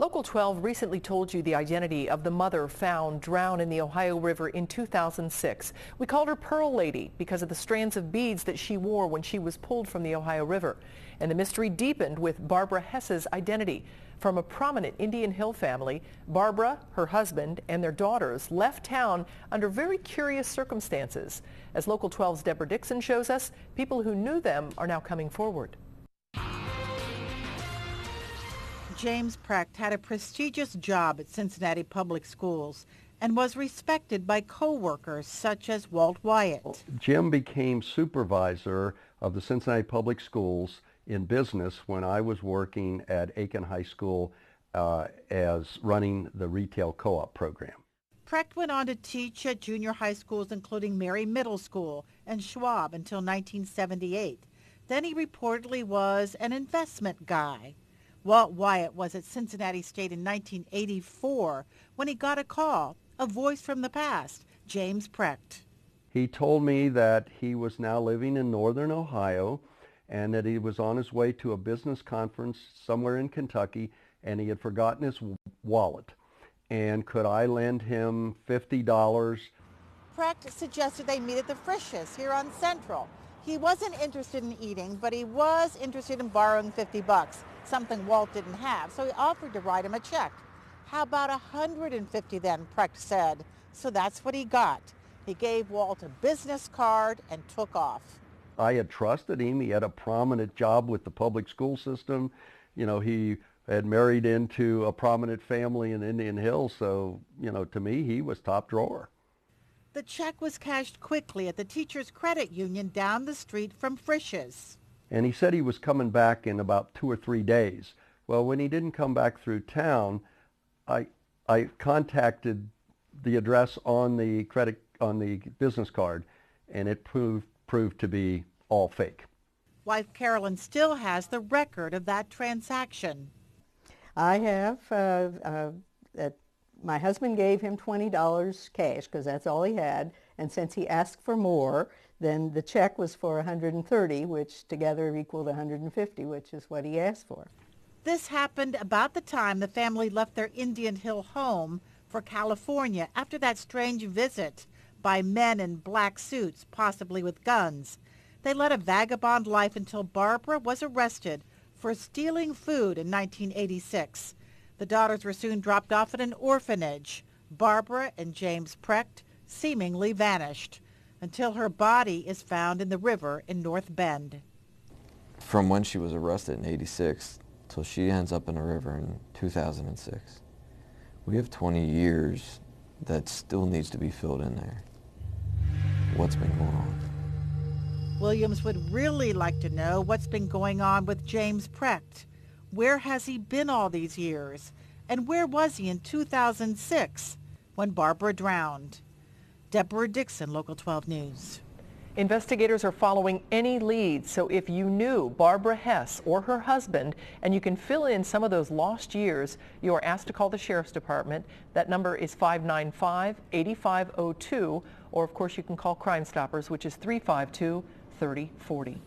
Local 12 recently told you the identity of the mother found drowned in the Ohio River in 2006. We called her Pearl Lady because of the strands of beads that she wore when she was pulled from the Ohio River. And the mystery deepened with Barbara Hess's identity. From a prominent Indian Hill family, Barbara, her husband, and their daughters left town under very curious circumstances. As Local 12's Deb Dixon shows us, people who knew them are now coming forward. James Precht had a prestigious job at Cincinnati Public Schools and was respected by coworkers such as Walt Wyatt. Jim became supervisor of the Cincinnati Public Schools in business when I was working at Aiken High School as running the retail co-op program. Precht went on to teach at junior high schools including Mary Middle School and Schwab until 1978. Then he reportedly was an investment guy. Walt Wyatt was at Cincinnati State in 1984 when he got a call, a voice from the past, James Precht. He told me that he was now living in northern Ohio and that he was on his way to a business conference somewhere in Kentucky and he had forgotten his wallet. And could I lend him $50? Precht suggested they meet at the Frisch's here on Central. He wasn't interested in eating, but he was interested in borrowing $50, something Walt didn't have, so he offered to write him a check. How about $150 then, Precht said. So that's what he got. He gave Walt a business card and took off. I had trusted him. He had a prominent job with the public school system. You know, he had married into a prominent family in Indian Hill, so, you know, to me, he was top drawer. The check was cashed quickly at the teachers' credit union down the street from Frisch's. And he said he was coming back in about 2 or 3 days. Well, when he didn't come back through town, I contacted the address on the business card, and it proved to be all fake. Wife Carolyn still has the record of that transaction. I have my husband gave him $20 cash because that's all he had, and since he asked for more, then the check was for $130, which together equaled $150, which is what he asked for. This happened about the time the family left their Indian Hill home for California after that strange visit by men in black suits, possibly with guns. They led a vagabond life until Barbara was arrested for stealing food in 1986. The daughters were soon dropped off at an orphanage. Barbara and James Precht seemingly vanished until her body is found in the river in North Bend. From when she was arrested in '86 till she ends up in a river in 2006, we have 20 years that still needs to be filled in there. What's been going on? Williams would really like to know what's been going on with James Precht. Where has he been all these years? And where was he in 2006 when Barbara drowned? Deborah Dixon, Local 12 News. Investigators are following any leads, so if you knew Barbara Hess or her husband and you can fill in some of those lost years, you are asked to call the Sheriff's Department. That number is 595-8502, or of course you can call Crime Stoppers, which is 352-3040.